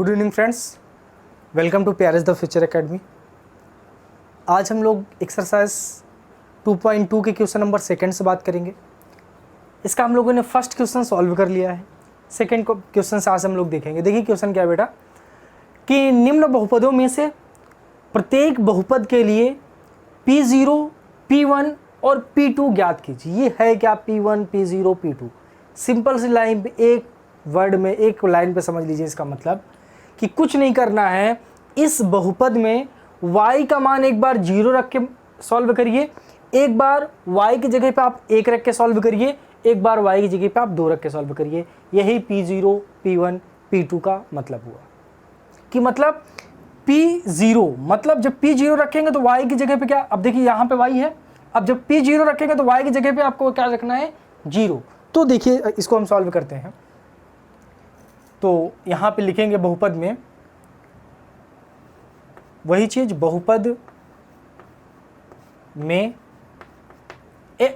Good evening friends, welcome to प्यारेस the future academy. आज हम लोग एक्सरसाइज 2.2 के क्वेश्चन नंबर सेकंड से बात करेंगे। इसका हम लोगों ने फर्स्ट क्वेश्चन सॉल्व कर लिया है। सेकंड क्वेश्चन से आज हम लोग देखेंगे। देखिए क्वेश्चन क्या है बेटा, कि निम्न बहुपदों में से प्रत्येक बहुपद के लिए P0, P1 और P2 ज्ञात कीजिए। ये है क्या P1, P0, P2। सिंपल सी लाइन पे, एक वर्ड में, एक लाइन पे समझ लीजिए। इसका मतलब कि कुछ नहीं करना है, इस बहुपद में y का मान एक बार 0 रख के सॉल्व करिए, एक बार y की जगह पे आप 1 रख के सॉल्व करिए, एक बार y की जगह पे आप 2 रख के सॉल्व करिए। यही P0, P1, P2 का मतलब हुआ। कि मतलब P0 मतलब जब P0 रखेंगे तो y की जगह पे क्या, अब देखिए यहाँ पे y है, अब जब P0 रखेंगे तो y की जगह पे आपको क्या रखना है, 0। तो देखिए इसको हम सॉल्व करते हैं। तो यहाँ पे लिखेंगे बहुपद में वही चीज, बहुपद में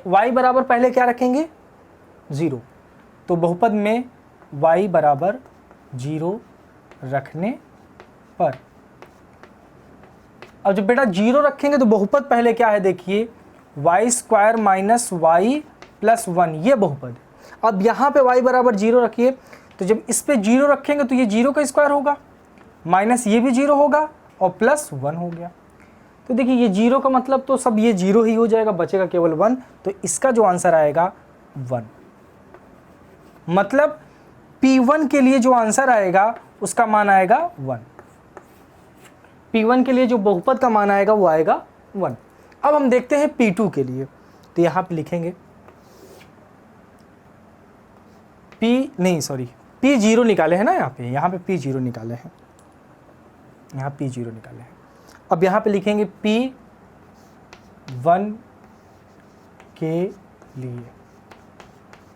y बराबर पहले क्या रखेंगे, 0। तो बहुपद में y बराबर 0 रखने पर, अब जब बेटा 0 रखेंगे तो बहुपद पहले क्या है, देखिए y² माइनस y प्लस 1, ये बहुपद। अब यहाँ पे y बराबर 0 रखिए, तो जब इस पे 0 रखेंगे तो ये 0 का स्क्वायर होगा, माइनस ये भी 0 होगा और प्लस 1 हो गया। तो देखिए ये 0 का मतलब तो सब ये 0 ही हो जाएगा, बचेगा केवल 1। तो इसका जो आंसर आएगा 1। मतलब P1 के लिए जो आंसर आएगा उसका मान आएगा 1। P1 के लिए जो बहुपद का मान आएगा वो आएगा 1। अब हम देखते हैं P2 के लिए। तो यहाँ पे लिखेंगे P0 निकाले हैं ना, यहाँ पे P0 निकाले हैं, यहाँ P0 निकाले हैं। अब यहाँ पे लिखेंगे P1 के लिए।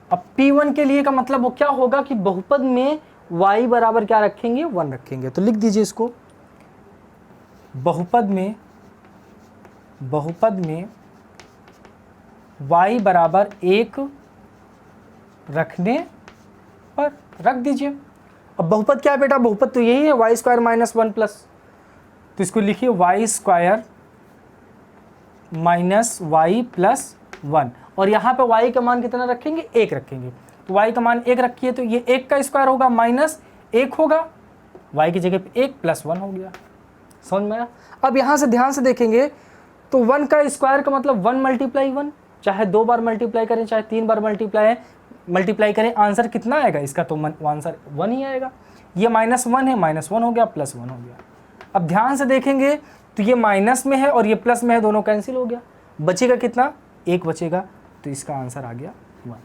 अब P1 के लिए का मतलब वो क्या होगा कि बहुपद में y बराबर क्या रखेंगे, 1 रखेंगे। तो लिख दीजिए इसको, बहुपद में y बराबर 1 रखने पर रख दीजिए। अब बहुपद क्या है बेटा, बहुपद तो यही है y² माइनस 1 प्लस, तो इसको लिखिए y² माइनस y प्लस 1। और यहाँ पे y का मान कितना रखेंगे, 1 रखेंगे। तो y का मान 1 रखिए, तो ये 1 का स्क्वायर होगा माइनस 1 होगा, y की जगह पे 1 प्लस 1 हो गया। समझ में आया। अब यहाँ से ध्यान से देखेंगे तो 1 का स्क्वायर का मतलब 1 मल्टीप्लाई 1, चाहे 2 बार मल्टीप्लाई करें चाहे 3 बार मल्टीप्लाई करें, आंसर कितना आएगा इसका, तो आंसर 1 ही आएगा। ये -1 है, -1 हो गया, +1 हो गया। अब ध्यान से देखेंगे तो ये माइनस में है और ये प्लस में है, दोनों कैंसिल हो गया, बचेगा कितना, 1 बचेगा। तो इसका आंसर आ गया 1।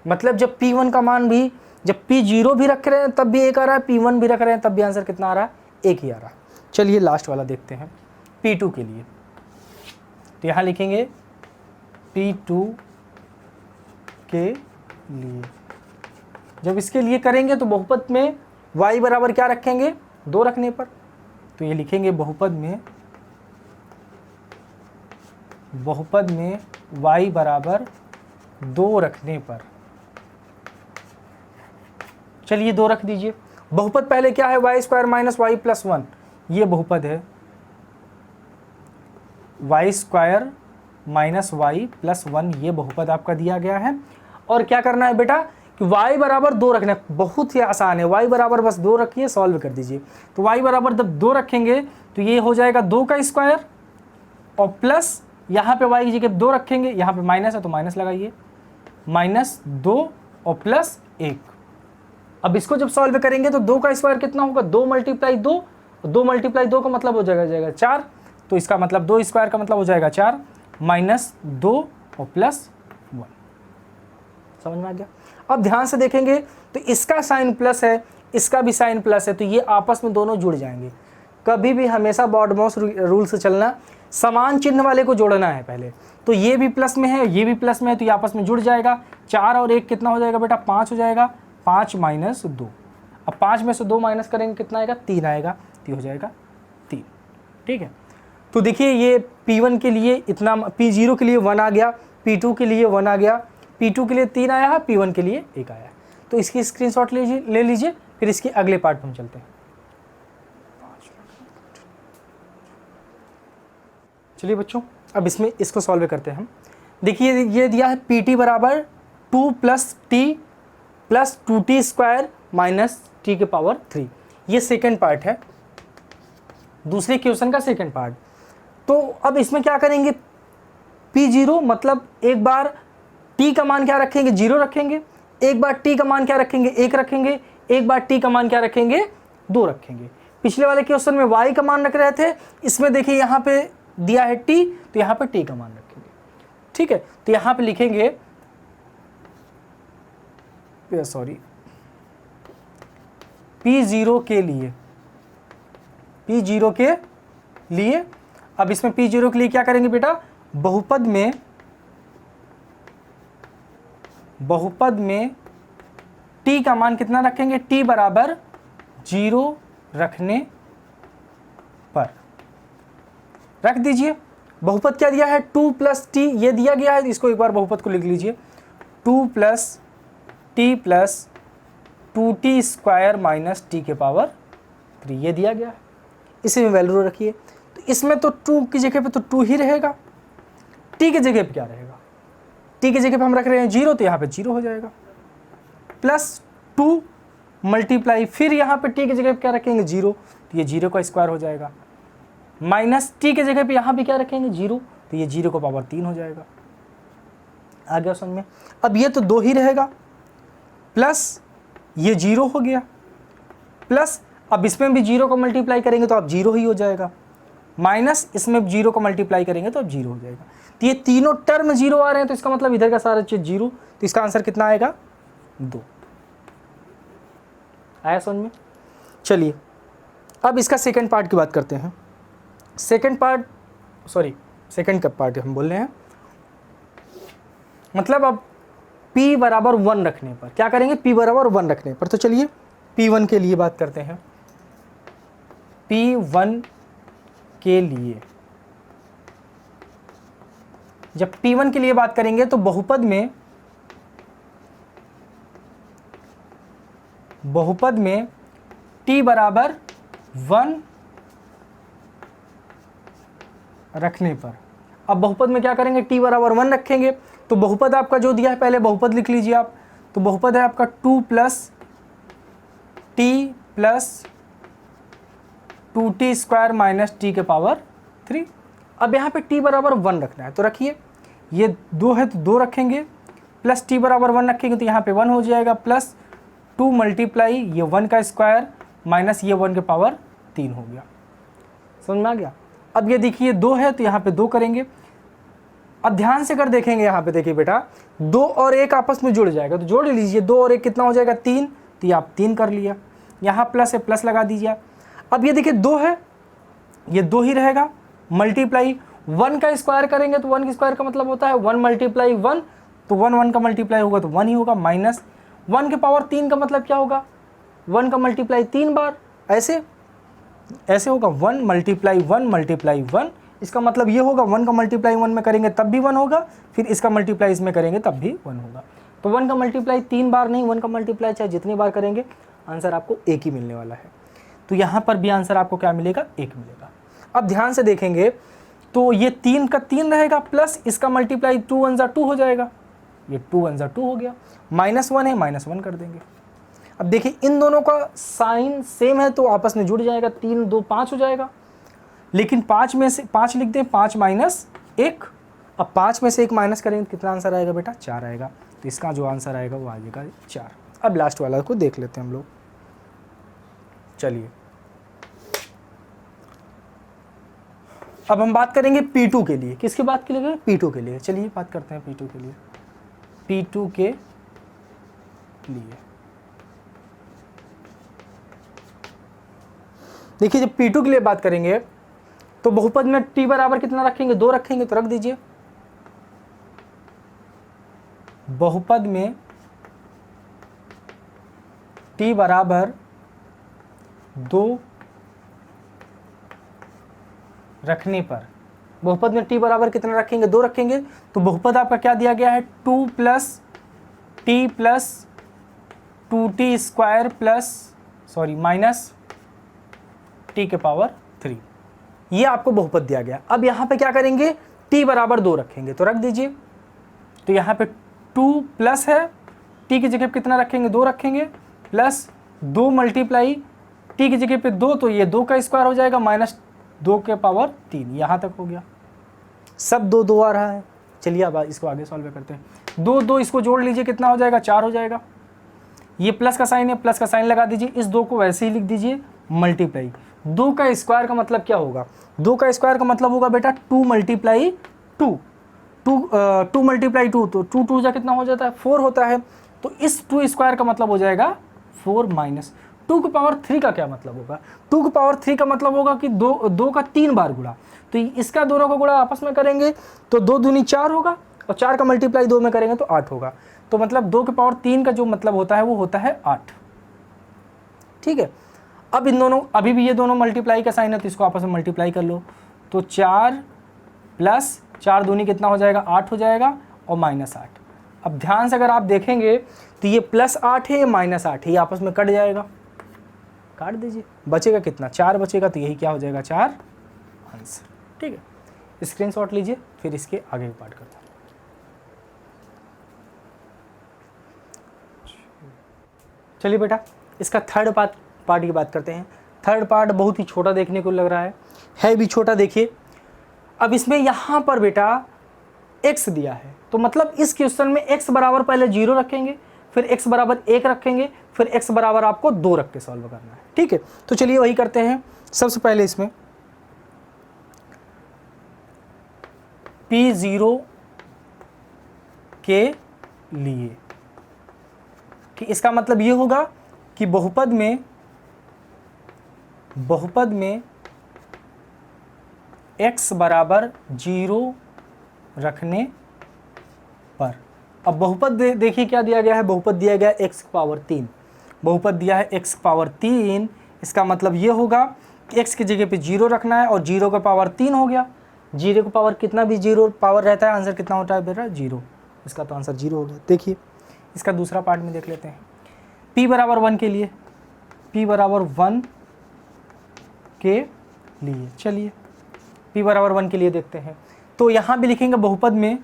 मतलब जब P1 का मान भी, जब P0 भी रख रहे हैं तब भी 1 आ रहा है, P1 भी रख रहे हैं तब भी आंसर कितना आ रहा है, 1 ही आ रहा है। चलिए लास्ट वाला देखते हैं P2 के लिए। तो यहाँ लिखेंगे P2 के लिए। जब इसके लिए करेंगे तो बहुपद में y बराबर क्या रखेंगे, 2 रखने पर। तो ये लिखेंगे बहुपद में y बराबर 2 रखने पर। चलिए 2 रख दीजिए। बहुपद पहले क्या है, y² माइनस y प्लस 1, ये बहुपद है y² माइनस y प्लस 1, ये बहुपद आपका दिया गया है। और क्या करना है बेटा कि y बराबर 2 रखना है, बहुत ही आसान है। y बराबर बस 2 रखिए, सॉल्व कर दीजिए। तो y बराबर जब 2 रखेंगे तो ये हो जाएगा 2 का स्क्वायर और प्लस यहाँ पे y की जगह 2 रखेंगे, यहाँ पे माइनस है तो माइनस लगाइए, -2 और प्लस 1। अब इसको जब सॉल्व करेंगे तो 2 का स्क्वायर कितना होगा, 2 मल्टीप्लाई 2, 2 मल्टीप्लाई 2 का मतलब हो जाएगा 4। तो इसका मतलब 2 स्क्वायर का मतलब हो जाएगा 4, -2 और प्लस 1। समझ में आ गया। अब ध्यान से देखेंगे तो इसका साइन प्लस है, इसका भी साइन प्लस है, तो ये आपस में दोनों जुड़ जाएंगे। कभी भी हमेशा बॉड माउस रूल से चलना, समान चिन्ह वाले को जोड़ना है पहले। तो ये भी प्लस में है, ये भी प्लस में है, तो ये आपस में जुड़ जाएगा। 4 और 1 कितना हो जाएगा बेटा, 5 हो जाएगा, 5 माइनस 2। अब 5 में से 2 माइनस करेंगे कितना आएगा, 3 आएगा, तो हो जाएगा 3। ठीक है। तो देखिए ये P1 के लिए इतना, P0 के लिए 1 आ गया, P2 के लिए 1 आ गया, P2 के लिए 3 आया है, P1 के लिए 1 आया है। तो इसकी स्क्रीनशॉट ले लीजिए, फिर इसके अगले पार्ट में हम चलते हैं। चलिए बच्चों, अब इसमें इसको सॉल्व करते हैं हम। देखिए ये दिया है पी टी बराबर 2 + t + 2t² - t के पावर 3। ये सेकेंड पार्ट है, दूसरे क्वेश्चन का सेकेंड पार्ट। तो अब इसमें क्या करेंगे, P0 मतलब एक बार t का मान क्या रखेंगे, 0 रखेंगे, एक बार t का मान क्या रखेंगे, 1 रखेंगे, एक बार t का मान क्या रखेंगे, 2 रखेंगे। पिछले वाले क्वेश्चन में y का मान रख रहे थे, इसमें देखिए यहाँ पे दिया है t, तो यहाँ पे t का मान रखेंगे। ठीक है, तो यहाँ पे लिखेंगे, सॉरी, P0 के लिए, P0 के लिए, अब इसमें P0 के लिए क्या करेंगे बेटा, बहुपद में t का मान कितना रखेंगे, t बराबर 0 रखने पर रख दीजिए। बहुपद क्या दिया है, 2 + t, ये दिया गया है, इसको एक बार बहुपद को लिख लीजिए, 2 + t + 2t² - t के पावर 3, ये दिया गया है। इसी में वैल्यू रखिए, तो इसमें तो 2 की जगह पे तो 2 ही रहेगा, t की जगह पे क्या रहेगा, t की जगह पे हम रख रहे हैं 0, तो यहाँ पे 0 हो जाएगा, +2 मल्टीप्लाई, फिर यहाँ पे t की जगह पे क्या रखेंगे, 0, तो ये 0 का स्क्वायर हो जाएगा, माइनस t की जगह पे यहाँ पे क्या रखेंगे, 0, तो ये 0 का पावर 3 हो जाएगा। आ गया समझ में। अब ये तो 2 ही रहेगा, प्लस ये 0 हो गया, प्लस अब इसमें भी 0 को मल्टीप्लाई करेंगे तो अब 0 ही हो जाएगा, माइनस इसमें 0 को मल्टीप्लाई करेंगे तो अब 0 हो जाएगा। तो ये तीनों टर्म 0 आ रहे हैं, तो इसका मतलब इधर का सारा चीज 0, तो इसका आंसर कितना आएगा, 2। आया समझ में। चलिए अब इसका सेकंड पार्ट की बात करते हैं। सेकंड पार्ट, सॉरी सेकंड का पार्ट हम बोल रहे हैं, मतलब अब p बराबर 1 रखने पर क्या करेंगे, p बराबर 1 रखने पर। तो चलिए p1 के लिए बात करते हैं। p1 के लिए, जब p1 के लिए बात करेंगे तो बहुपद में t बराबर 1 रखने पर, अब बहुपद में क्या करेंगे, t बराबर 1 रखेंगे, तो बहुपद आपका जो दिया है, पहले बहुपद लिख लीजिए आप, तो बहुपद है आपका 2 + t + 2t² - t के पावर 3। अब यहाँ पे t बराबर 1 रखना है, तो रखिए, ये 2 है तो 2 रखेंगे, प्लस t बराबर 1 रखेंगे तो यहाँ पे 1 हो जाएगा, प्लस 2 मल्टीप्लाई ये 1 का स्क्वायर माइनस ये 1 के पावर 3 हो गया। समझ में आ गया। अब ये देखिए 2 है तो यहाँ पे 2 करेंगे। अब ध्यान से कर देखेंगे, यहाँ पे देखिए बेटा 2 और 1 आपस में जुड़ जाएगा, तो जोड़ लीजिए, 2 और 1 कितना हो जाएगा, 3, तो ये आप 3 कर लिया। यहाँ प्लस है, प्लस लगा दीजिए। अब ये देखिए 2 है, ये 2 ही रहेगा, मल्टीप्लाई 1 का स्क्वायर करेंगे तो 1 का स्क्वायर का मतलब होता है 1 × 1, तो 1 का मल्टीप्लाई होगा तो 1 ही होगा, माइनस 1 के पावर 3 का मतलब क्या होगा, 1 का मल्टीप्लाई 3 बार, ऐसे होगा, 1 × 1 इसका मतलब ये होगा 1 का मल्टीप्लाई 1 में करेंगे तब भी 1 होगा, फिर इसका मल्टीप्लाई इसमें करेंगे तब भी 1 होगा। तो 1 का मल्टीप्लाई 3 बार नहीं, 1 का मल्टीप्लाई चाहे जितनी बार करेंगे आंसर आपको 1 ही मिलने वाला है। तो यहाँ पर भी आंसर आपको क्या मिलेगा, 1 मिलेगा। अब ध्यान से देखेंगे तो ये 3 का 3 रहेगा, प्लस इसका मल्टीप्लाई 2 × 1 = 2 हो जाएगा, ये 2 × 1 = 2 हो गया, -1 है, -1 कर देंगे। अब देखिए इन दोनों का साइन सेम है तो आपस में जुड़ जाएगा, 3 2 5 हो जाएगा, लेकिन 5 में से 5 लिख दें, 5 - 1, अब 5 में से 1 माइनस करेंगे तो कितना आंसर आएगा बेटा, 4 आएगा। तो इसका जो आंसर आएगा वो आ जाएगा 4। अब लास्ट वाला को देख लेते हैं हम लोग। चलिए अब हम बात करेंगे P2 के लिए। किसकी बात के लिए, P2 के लिए। चलिए बात करते हैं P2 के लिए। P2 के लिए देखिए, जब P2 के लिए बात करेंगे तो बहुपद में t बराबर कितना रखेंगे, 2 रखेंगे, तो रख दीजिए। बहुपद में t बराबर 2 रखने पर, बहुपद में t बराबर कितना रखेंगे, 2 रखेंगे, तो बहुपद आपका क्या दिया गया है, 2 + t + 2t² - t के पावर 3। ये आपको बहुपद दिया गया। अब यहाँ पे क्या करेंगे, t बराबर 2 रखेंगे तो रख दीजिए। तो यहाँ पे 2 प्लस है, t की जगह पे कितना रखेंगे, 2 रखेंगे, प्लस 2 मल्टीप्लाई t की जगह पे 2, तो ये 2 का स्क्वायर हो जाएगा माइनस 2 के पावर 3, यहाँ तक हो गया। सब 2 2 आ रहा है। चलिए अब इसको आगे सॉल्व करते हैं। 2 2 इसको जोड़ लीजिए, कितना हो जाएगा, 4 हो जाएगा। ये प्लस का साइन है, प्लस का साइन लगा दीजिए। इस 2 को वैसे ही लिख दीजिए मल्टीप्लाई। 2 का स्क्वायर का मतलब क्या होगा, 2 का स्क्वायर का मतलब होगा बेटा 2 मल्टीप्लाई 2, 2 मल्टीप्लाई 2, तो 2 2 जा कितना हो जाता है, 4 होता है। तो इस 2 स्क्वायर का मतलब हो जाएगा 4 माइनस 2 की पावर 3 का क्या मतलब होगा, 2 की पावर 3 का मतलब होगा कि 2 का 3 बार गुणा। तो इसका दोनों का गुणा आपस में करेंगे तो 2 दूनी 4 होगा, और 4 का मल्टीप्लाई 2 में करेंगे तो 8 होगा। तो मतलब 2 की पावर 3 का जो मतलब होता है वो होता है 8। ठीक है, अब इन दोनों, अभी भी ये दोनों मल्टीप्लाई का साइन है तो इसको आपस में मल्टीप्लाई कर लो। तो 4 प्लस 4 दूनी कितना हो जाएगा, 8 हो जाएगा, और माइनस 8। अब ध्यान से अगर आप देखेंगे तो ये प्लस 8 है, ये माइनस 8 है, ये आपस में कट जाएगा, काट दीजिए, बचेगा कितना, 4 बचेगा। तो यही क्या हो जाएगा, 4 आंसर। ठीक है, स्क्रीनशॉट लीजिए, फिर इसके आगे का पार्ट करते हैं। चलिए बेटा, इसका थर्ड पार्ट की बात करते हैं। थर्ड पार्ट बहुत ही छोटा देखने को लग रहा है भी छोटा। देखिए अब इसमें यहाँ पर बेटा x दिया है, तो मतलब इस क्वेश्चन में x बराबर पहले 0 रखेंगे, फिर x बराबर 1 रखेंगे, फिर x बराबर आपको 2 रख के सॉल्व करना है। ठीक है, तो चलिए वही करते हैं। सबसे पहले इसमें p0 के लिए, कि इसका मतलब ये होगा कि बहुपद में x बराबर 0 रखने पर। अब बहुपद देखिए क्या दिया गया है, बहुपद दिया गया है x पावर 3, बहुपद दिया है x पावर 3। इसका मतलब ये होगा कि x की जगह पे 0 रखना है, और 0 का पावर 3 हो गया। 0 का पावर कितना भी 0 पावर रहता है, आंसर कितना होता है बेटा, 0। इसका तो आंसर 0 हो गया। देखिए इसका दूसरा पार्ट में देख लेते हैं। p बराबर 1 के लिए, p बराबर 1 के लिए, चलिए p बराबर 1 के लिए देखते हैं। तो यहाँ भी लिखेंगे बहुपद में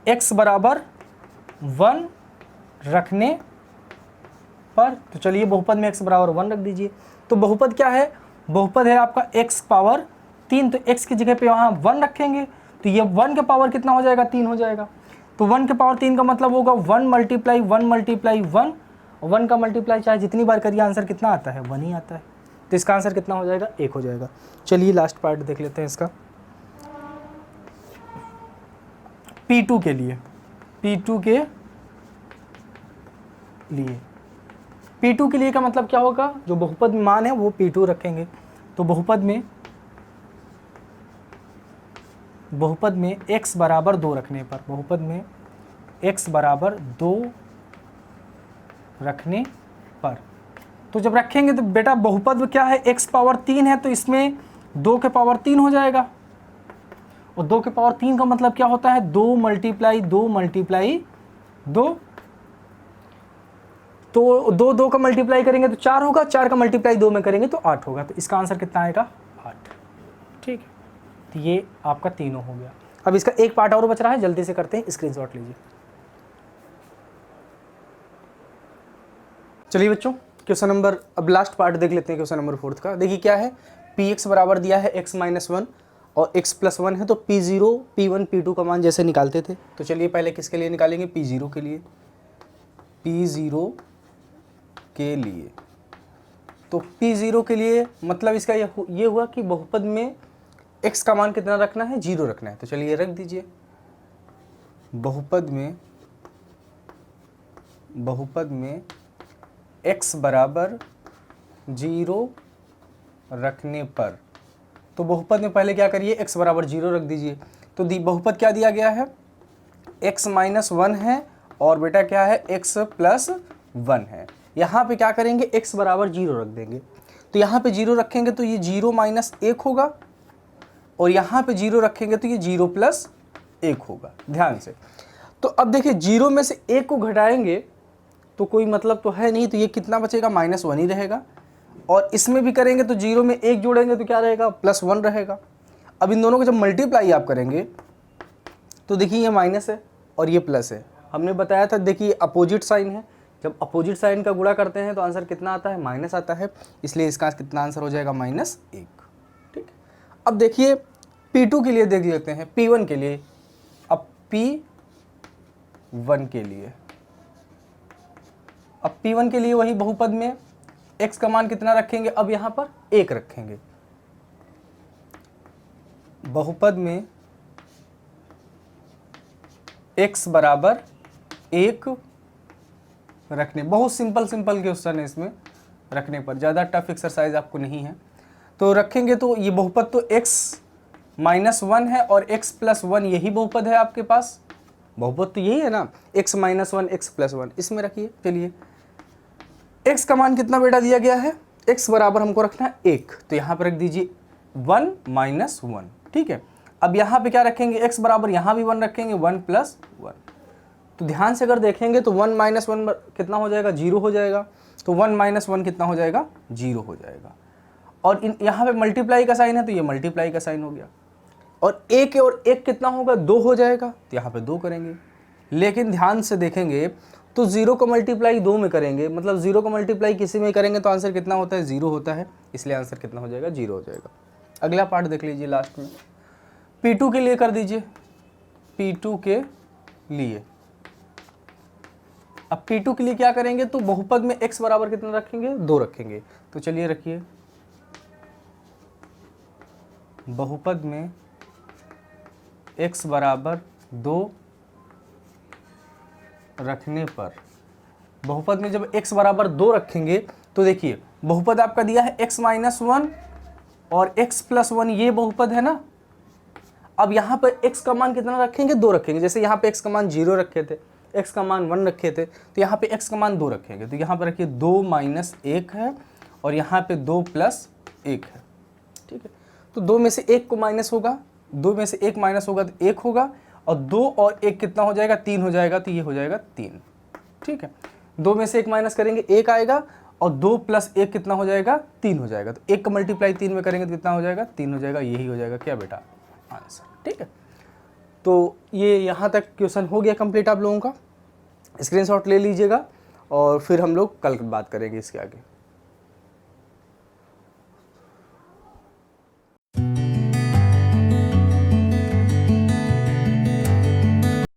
x बराबर 1 रखने पर। तो चलिए बहुपद में x बराबर 1 रख दीजिए। तो बहुपद क्या है, बहुपद है आपका x पावर 3, तो x की जगह पे वहाँ 1 रखेंगे, तो ये 1 के पावर कितना हो जाएगा, 3 हो जाएगा। तो 1 के पावर 3 का मतलब होगा 1 मल्टीप्लाई 1 मल्टीप्लाई 1, और 1 का मल्टीप्लाई चाहे जितनी बार करिए आंसर कितना आता है, 1 ही आता है। तो इसका आंसर कितना हो जाएगा, 1 हो जाएगा। चलिए लास्ट पार्ट देख लेते हैं इसका। P2 के लिए, P2 के लिए, P2 के लिए का मतलब क्या होगा, जो बहुपद मान है वो P2 रखेंगे। तो बहुपद में x बराबर 2 रखने पर, बहुपद में x बराबर 2 रखने पर, तो जब रखेंगे तो बेटा बहुपद क्या है, x पावर 3 है, तो इसमें 2 के पावर 3 हो जाएगा, और 2 के पावर 3 का मतलब क्या होता है, 2 मल्टीप्लाई 2 मल्टीप्लाई 2। तो 2 2 का मल्टीप्लाई करेंगे तो 4 होगा, 4 का मल्टीप्लाई 2 में करेंगे तो 8 होगा। तो इसका आंसर कितना आएगा, 8। ठीक है, तो ये आपका तीनों हो गया। अब इसका एक पार्ट और बच रहा है, जल्दी से करते हैं, स्क्रीनशॉट लीजिए। चलिए बच्चों, क्वेश्चन नंबर, अब लास्ट पार्ट देख लेते हैं क्वेश्चन नंबर 4 का। देखिए क्या है, px बराबर दिया है x माइनस 1 और x प्लस 1 है, तो p0 p1 p2 का मान जैसे निकालते थे, तो चलिए पहले किसके लिए निकालेंगे, p0 के लिए। p0 के लिए, तो p0 के लिए मतलब इसका ये हुआ कि बहुपद में x का मान कितना रखना है, 0 रखना है। तो चलिए रख दीजिए, बहुपद में x बराबर 0 रखने पर। तो बहुपद में पहले क्या करिए, x बराबर 0 रख दीजिए। तो बहुपद क्या दिया गया है, x माइनस 1 है, और बेटा क्या है, x प्लस 1 है। यहाँ पे क्या करेंगे, x बराबर 0 रख देंगे। तो यहाँ पे 0 रखेंगे तो ये 0 माइनस 1 होगा, और यहाँ पे 0 रखेंगे तो ये 0 प्लस 1 होगा। ध्यान से, तो अब देखिए 0 में से 1 को घटाएंगे तो कोई मतलब तो है नहीं, तो ये कितना बचेगा, -1 ही रहेगा। और इसमें भी करेंगे तो 0 में 1 जोड़ेंगे तो क्या रहेगा, +1 रहेगा। अब इन दोनों को जब मल्टीप्लाई आप करेंगे तो देखिए ये माइनस है और ये प्लस है। हमने बताया था देखिए अपोजिट साइन है, जब अपोजिट साइन का गुणा करते हैं तो आंसर कितना आता है, माइनस आता है, इसलिए इसका कितना आंसर हो जाएगा, -1। ठीक है, अब देखिए P2 के लिए देख लेते हैं, P1 के लिए। अब P1 के लिए, अब P1 के लिए वही बहुपद में x का मान कितना रखेंगे, अब यहां पर 1 रखेंगे। बहुपद में x बराबर 1 रखने, बहुत सिंपल क्वेश्चन है, इसमें रखने पर ज़्यादा टफ एक्सरसाइज आपको नहीं है। तो रखेंगे तो ये बहुपद तो x -1 है और x + 1 यही बहुपद है आपके पास, बहुपद तो यही है ना, x - 1 x + 1, इसमें रखिए। चलिए x का मान कितना बेटा दिया गया है, x बराबर हमको रखना है 1, तो यहाँ पर रख दीजिए 1 - 1। ठीक है, अब यहाँ पे क्या रखेंगे, x बराबर यहाँ भी 1 रखेंगे, 1 + 1। तो ध्यान से अगर देखेंगे तो 1 - 1 कितना हो जाएगा, 0 हो जाएगा। तो 1 - 1 कितना हो जाएगा, 0 हो जाएगा। और यहाँ पे मल्टीप्लाई का साइन है तो ये मल्टीप्लाई का साइन हो गया। और 1 और 1 कितना होगा, 2 हो जाएगा, तो यहाँ पे 2 करेंगे। लेकिन ध्यान से देखेंगे तो 0 को मल्टीप्लाई 2 में करेंगे, मतलब 0 को मल्टीप्लाई किसी में करेंगे तो आंसर कितना होता है, 0 होता है, इसलिए आंसर कितना हो जाएगा, 0 हो जाएगा। अगला पार्ट देख लीजिए लास्ट में, P2 के लिए कर दीजिए। P2 के लिए, अब P2 के लिए क्या करेंगे, तो बहुपद में x बराबर कितना रखेंगे, 2 रखेंगे। तो चलिए रखिए, बहुपद में x बराबर 2 रखने पर, बहुपद में जब x बराबर 2 रखेंगे तो देखिए बहुपद आपका दिया है x - 1 और x + 1, ये बहुपद है ना। अब यहाँ पर x का मान कितना रखेंगे, 2 रखेंगे। जैसे यहाँ पे x का मान 0 रखे थे, x का मान 1 रखे थे, तो यहाँ पे x का मान 2 रखेंगे। तो यहाँ पर रखिए 2 - 1 है और यहाँ पे 2 + 1 है। ठीक है, तो 2 में से 1 को माइनस होगा, 2 में से 1 माइनस होगा तो 1 होगा, और 2 और 1 कितना हो जाएगा, 3 हो जाएगा, तो ये हो जाएगा 3। ठीक है, 2 में से 1 माइनस करेंगे 1 आएगा, और 2 + 1 कितना हो जाएगा, 3 हो जाएगा। तो 1 का मल्टीप्लाई 3 में करेंगे तो कितना हो जाएगा, 3 हो जाएगा, यही हो जाएगा क्या बेटा, आंसर। ठीक है, तो ये यहाँ तक क्वेश्चन हो गया कंप्लीट आप लोगों का। स्क्रीनशॉट ले लीजिएगा और फिर हम लोग कल बात करेंगे इसके आगे।